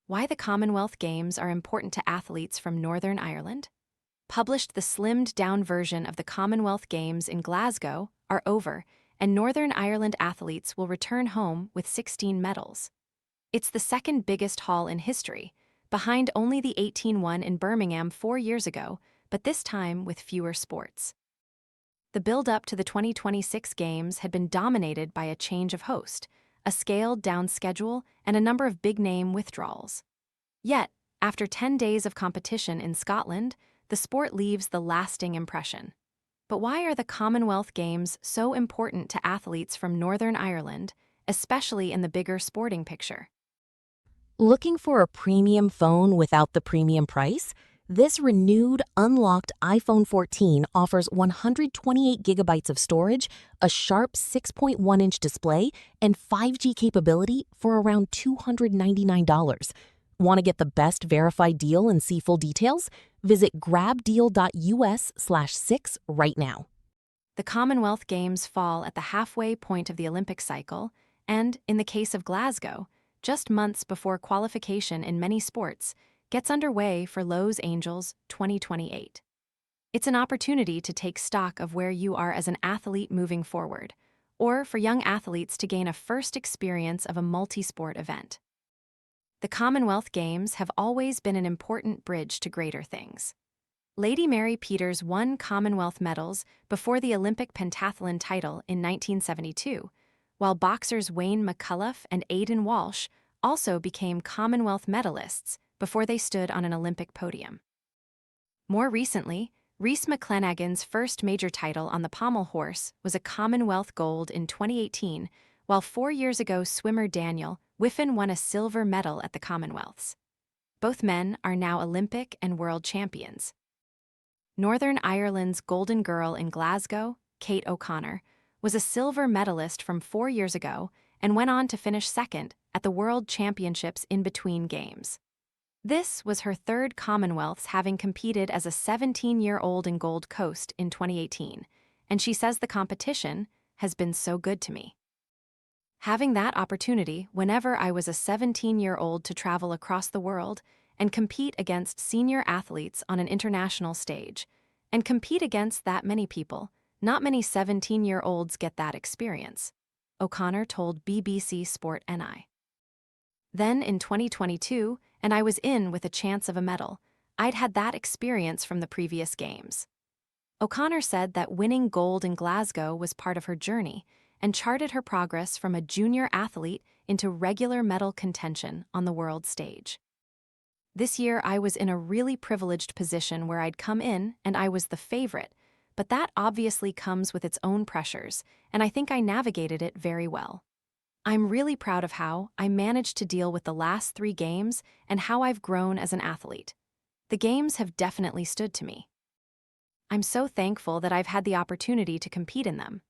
Why the Commonwealth Games are important to athletes from Northern Ireland? Published the slimmed-down version of the Commonwealth Games in Glasgow are over, and Northern Ireland athletes will return home with 16 medals. It's the second biggest haul in history, behind only the 18 in Birmingham 4 years ago, but this time with fewer sports. The build-up to the 2026 Games had been dominated by a change of host, a scaled-down schedule, and a number of big-name withdrawals. Yet, after 10 days of competition in Scotland, the sport leaves the lasting impression. But why are the Commonwealth Games so important to athletes from Northern Ireland, especially in the bigger sporting picture? Looking for a premium phone without the premium price? This renewed, unlocked iPhone 14 offers 128 gigabytes of storage, a sharp 6.1-inch display, and 5G capability for around $299. Want to get the best verified deal and see full details? Visit grabdeal.us/6 right now. The Commonwealth Games fall at the halfway point of the Olympic cycle, and, in the case of Glasgow, just months before qualification in many sports gets underway for Los Angeles 2028. It's an opportunity to take stock of where you are as an athlete moving forward, or for young athletes to gain a first experience of a multi-sport event. The Commonwealth Games have always been an important bridge to greater things. Lady Mary Peters won Commonwealth medals before the Olympic pentathlon title in 1972, while boxers Wayne McCullough and Aidan Walsh also became Commonwealth medalists before they stood on an Olympic podium. More recently, Rhys McClenaghan's first major title on the pommel horse was a Commonwealth gold in 2018, while 4 years ago swimmer Daniel Whiffen won a silver medal at the Commonwealths. Both men are now Olympic and world champions. Northern Ireland's golden girl in Glasgow, Kate O'Connor, was a silver medalist from 4 years ago and went on to finish second at the World Championships in between games. This was her third Commonwealths, having competed as a 17-year-old in Gold Coast in 2018, and she says the competition has been so good to me. Having that opportunity whenever I was a 17-year-old to travel across the world and compete against senior athletes on an international stage, and compete against that many people, not many 17-year-olds get that experience, O'Connor told BBC Sport NI. Then in 2022, and I was in with a chance of a medal. I'd had that experience from the previous games. O'Connor said that winning gold in Glasgow was part of her journey and charted her progress from a junior athlete into regular medal contention on the world stage. This year, I was in a really privileged position where I'd come in and I was the favorite, but that obviously comes with its own pressures, and I think I navigated it very well. I'm really proud of how I managed to deal with the last 3 games and how I've grown as an athlete. The games have definitely stood to me. I'm so thankful that I've had the opportunity to compete in them.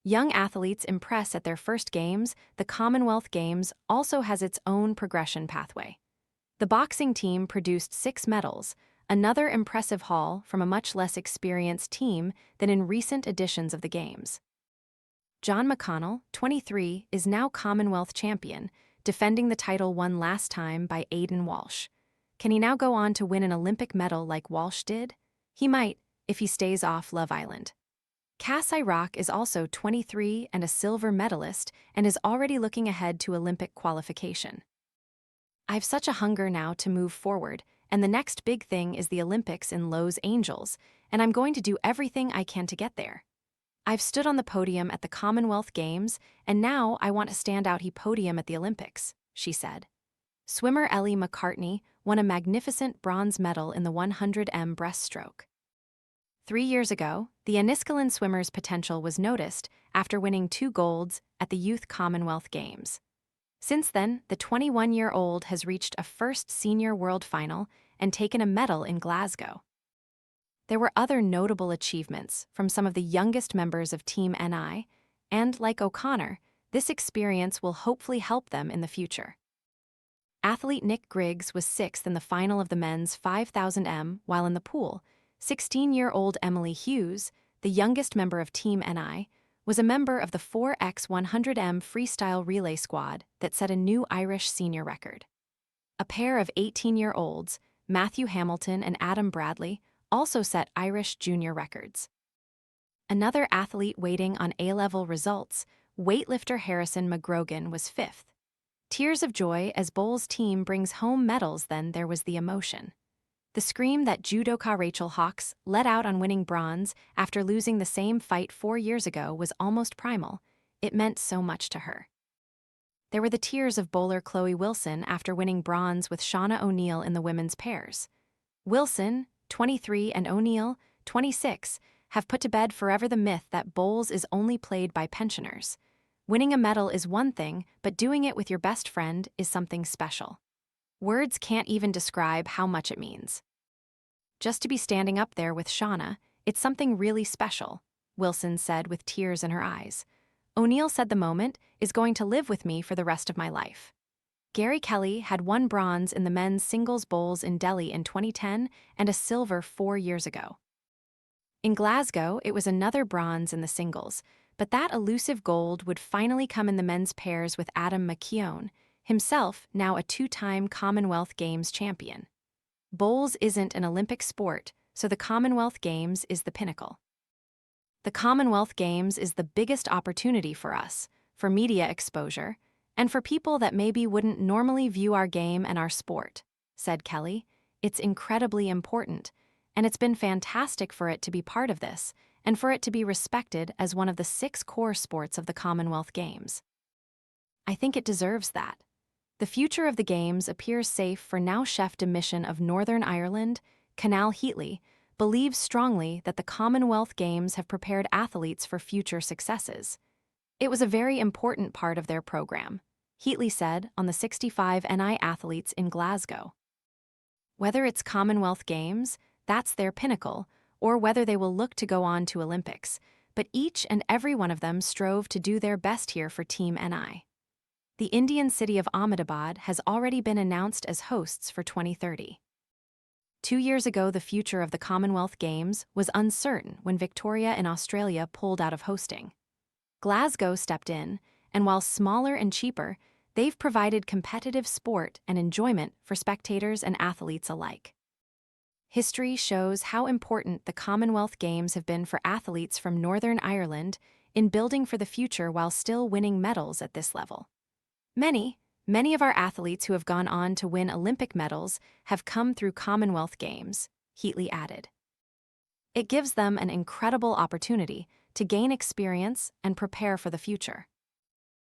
Young athletes impress at their first games. The Commonwealth Games also has its own progression pathway. The boxing team produced 6 medals, another impressive haul from a much less experienced team than in recent editions of the Games. John McConnell, 23, is now Commonwealth champion, defending the title won last time by Aidan Walsh. Can he now go on to win an Olympic medal like Walsh did? He might, if he stays off Love Island. Cass Rock is also 23 and a silver medalist and is already looking ahead to Olympic qualification. I've such a hunger now to move forward, and the next big thing is the Olympics in Los Angeles, and I'm going to do everything I can to get there. I've stood on the podium at the Commonwealth Games, and now I want to stand out the podium at the Olympics, she said. Swimmer Ellie McCartney won a magnificent bronze medal in the 100m breaststroke. 3 years ago, the Enniskillen swimmer's potential was noticed after winning 2 golds at the Youth Commonwealth Games. Since then, the 21-year-old has reached a first senior world final and taken a medal in Glasgow. There were other notable achievements from some of the youngest members of Team NI, and like O'Connor, this experience will hopefully help them in the future. Athlete Nick Griggs was 6th in the final of the men's 5000m, while in the pool, 16-year-old Emily Hughes, the youngest member of Team NI, was a member of the 4x100m freestyle relay squad that set a new Irish senior record. A pair of 18-year-olds, Matthew Hamilton and Adam Bradley, also set Irish junior records. Another athlete waiting on A-level results, weightlifter Harrison McGrogan, was fifth. Tears of joy as Bowles' team brings home medals. Then there was the emotion. The scream that judoka Rachel Hawkes let out on winning bronze after losing the same fight 4 years ago was almost primal. It meant so much to her. There were the tears of bowler Chloe Wilson after winning bronze with Shauna O'Neill in the women's pairs. Wilson, 23, and O'Neill, 26, have put to bed forever the myth that bowls is only played by pensioners. Winning a medal is one thing, but doing it with your best friend is something special. Words can't even describe how much it means. Just to be standing up there with Shauna, it's something really special, Wilson said with tears in her eyes. O'Neill said the moment is going to live with me for the rest of my life. Gary Kelly had won bronze in the men's singles bowls in Delhi in 2010 and a silver 4 years ago. In Glasgow, it was another bronze in the singles, but that elusive gold would finally come in the men's pairs with Adam McKeown, himself now a 2-time Commonwealth Games champion. Bowls isn't an Olympic sport, so the Commonwealth Games is the pinnacle. The Commonwealth Games is the biggest opportunity for us, for media exposure, and for people that maybe wouldn't normally view our game and our sport, said Kelly. It's incredibly important, and it's been fantastic for it to be part of this, and for it to be respected as one of the 6 core sports of the Commonwealth Games. I think it deserves that. The future of the Games appears safe for now. Chef de mission of Northern Ireland, Canal Heatley, believes strongly that the Commonwealth Games have prepared athletes for future successes. It was a very important part of their program, Heatley said on the 65 NI athletes in Glasgow. Whether it's Commonwealth Games, that's their pinnacle, or whether they will look to go on to Olympics, but each and every one of them strove to do their best here for Team NI. The Indian city of Ahmedabad has already been announced as hosts for 2030. 2 years ago, the future of the Commonwealth Games was uncertain when Victoria in Australia pulled out of hosting. Glasgow stepped in, and while smaller and cheaper, they've provided competitive sport and enjoyment for spectators and athletes alike. History shows how important the Commonwealth Games have been for athletes from Northern Ireland in building for the future while still winning medals at this level. Many of our athletes who have gone on to win Olympic medals have come through Commonwealth Games, Heatley added. It gives them an incredible opportunity to gain experience and prepare for the future.